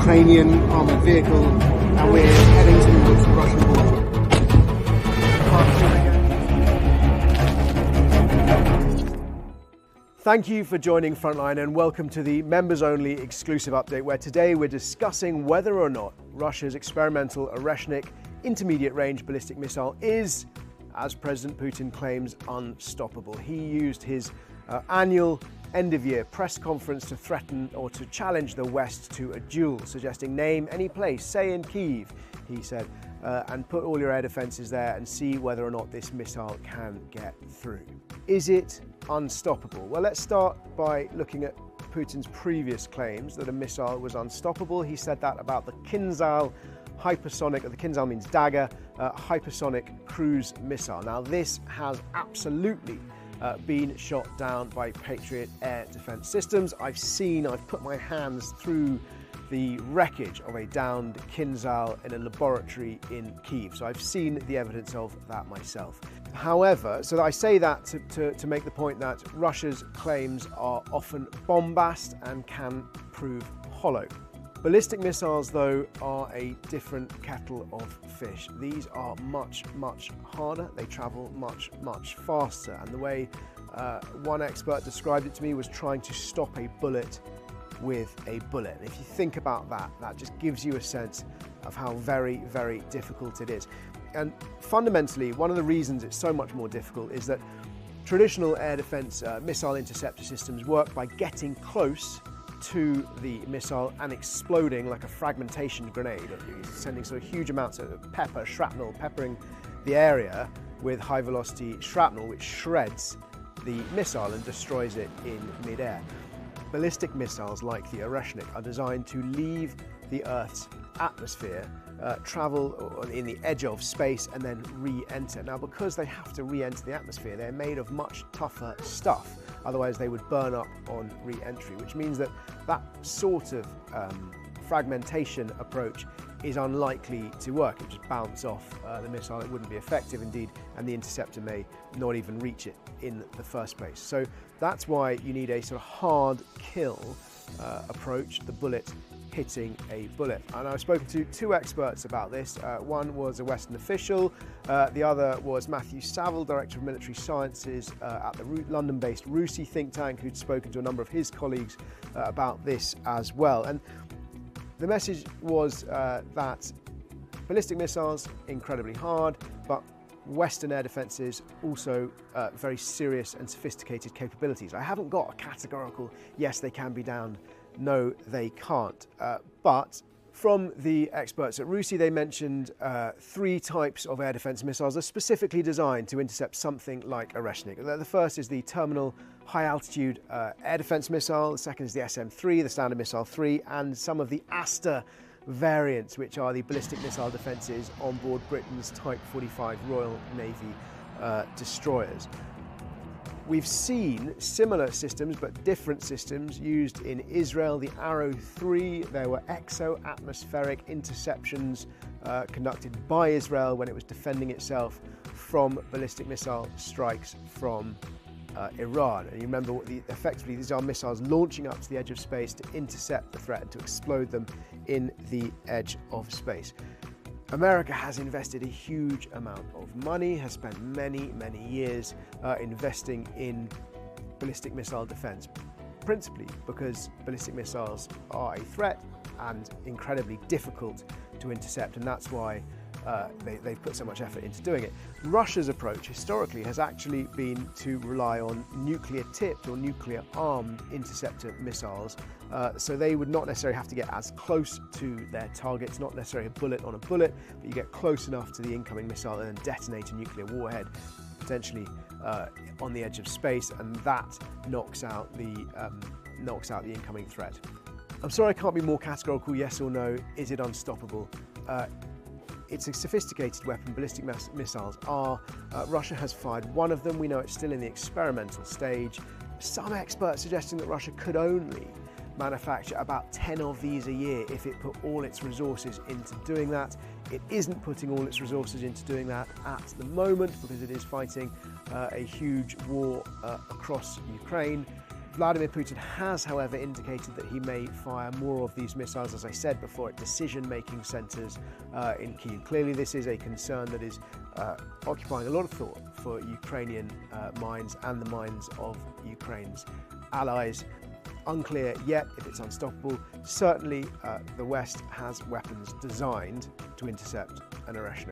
Ukrainian armoured vehicle, and we're heading towards the Russian border. Thank you for joining Frontline and welcome to the members-only exclusive update, where today we're discussing whether or not Russia's experimental Oreshnik intermediate-range ballistic missile is, as President Putin claims, unstoppable. He used his annual end-of-year press conference to threaten or to challenge the West to a duel, suggesting name any place, say in Kyiv, he said, and put all your air defences there and see whether or not this missile can get through. Is it unstoppable? Well, let's start by looking at Putin's previous claims that a missile was unstoppable. He said that about the Kinzhal Hypersonic, or the Kinzhal means dagger, hypersonic cruise missile. Now, this has absolutely been shot down by Patriot air defense systems. I've put my hands through the wreckage of a downed Kinzhal in a laboratory in Kyiv. So I've seen the evidence of that myself. However, so I say that to make the point that Russia's claims are often bombast and can prove hollow. Ballistic missiles, though, are a different kettle of fish. These are much, much harder. They travel much, much faster. And the way one expert described it to me was trying to stop a bullet with a bullet. And if you think about that, that just gives you a sense of how very, very difficult it is. And fundamentally, one of the reasons it's so much more difficult is that traditional air defense missile interceptor systems work by getting close to the missile and exploding like a fragmentation grenade, sending sort of huge amounts of shrapnel, peppering the area with high velocity shrapnel, which shreds the missile and destroys it in midair. Ballistic missiles like the Oreshnik are designed to leave the Earth's atmosphere, travel in the edge of space and then re-enter. Now, because they have to re-enter the atmosphere, they're made of much tougher stuff. Otherwise, they would burn up on re-entry, which means that that sort of fragmentation approach is unlikely to work. It would just bounce off the missile. It wouldn't be effective indeed, and the interceptor may not even reach it in the first place. So that's why you need a sort of hard kill approach, the bullet hitting a bullet. And I've spoken to two experts about this. One was a Western official, the other was Matthew Saville, Director of Military Sciences at the London-based RUSI think tank, who'd spoken to a number of his colleagues about this as well. And the message was that ballistic missiles, incredibly hard, but Western air defences also very serious and sophisticated capabilities. I haven't got a categorical, yes, they can be downed, no, they can't. But from the experts at RUSI, they mentioned three types of air defence missiles that are specifically designed to intercept something like Oreshnik. The first is the terminal high-altitude air defence missile. The second is the SM-3, the Standard Missile 3, and some of the Aster variants, which are the ballistic missile defences on board Britain's Type 45 Royal Navy destroyers. We've seen similar systems, but different systems used in Israel. The Arrow 3, there were exo-atmospheric interceptions conducted by Israel when it was defending itself from ballistic missile strikes from Iran. And you remember effectively these are missiles launching up to the edge of space to intercept the threat and to explode them in the edge of space. America has invested a huge amount of money, has spent many, many years investing in ballistic missile defense, principally because ballistic missiles are a threat and incredibly difficult to intercept, and that's why they've put so much effort into doing it. Russia's approach historically has actually been to rely on nuclear-tipped or nuclear-armed interceptor missiles, so they would not necessarily have to get as close to their targets, not necessarily a bullet on a bullet, but you get close enough to the incoming missile and then detonate a nuclear warhead, potentially on the edge of space, and that knocks out the incoming threat. I'm sorry I can't be more categorical, yes or no. Is it unstoppable? It's a sophisticated weapon. Ballistic missiles are. Russia has fired one of them. We know it's still in the experimental stage. Some experts suggesting that Russia could only manufacture about 10 of these a year if it put all its resources into doing that. It isn't putting all its resources into doing that at the moment because it is fighting a huge war across Ukraine. Vladimir Putin has, however, indicated that he may fire more of these missiles, as I said before, at decision-making centres in Kyiv. Clearly, this is a concern that is occupying a lot of thought for Ukrainian minds and the minds of Ukraine's allies. Unclear yet if it's unstoppable. Certainly, the West has weapons designed to intercept an Oreshnik.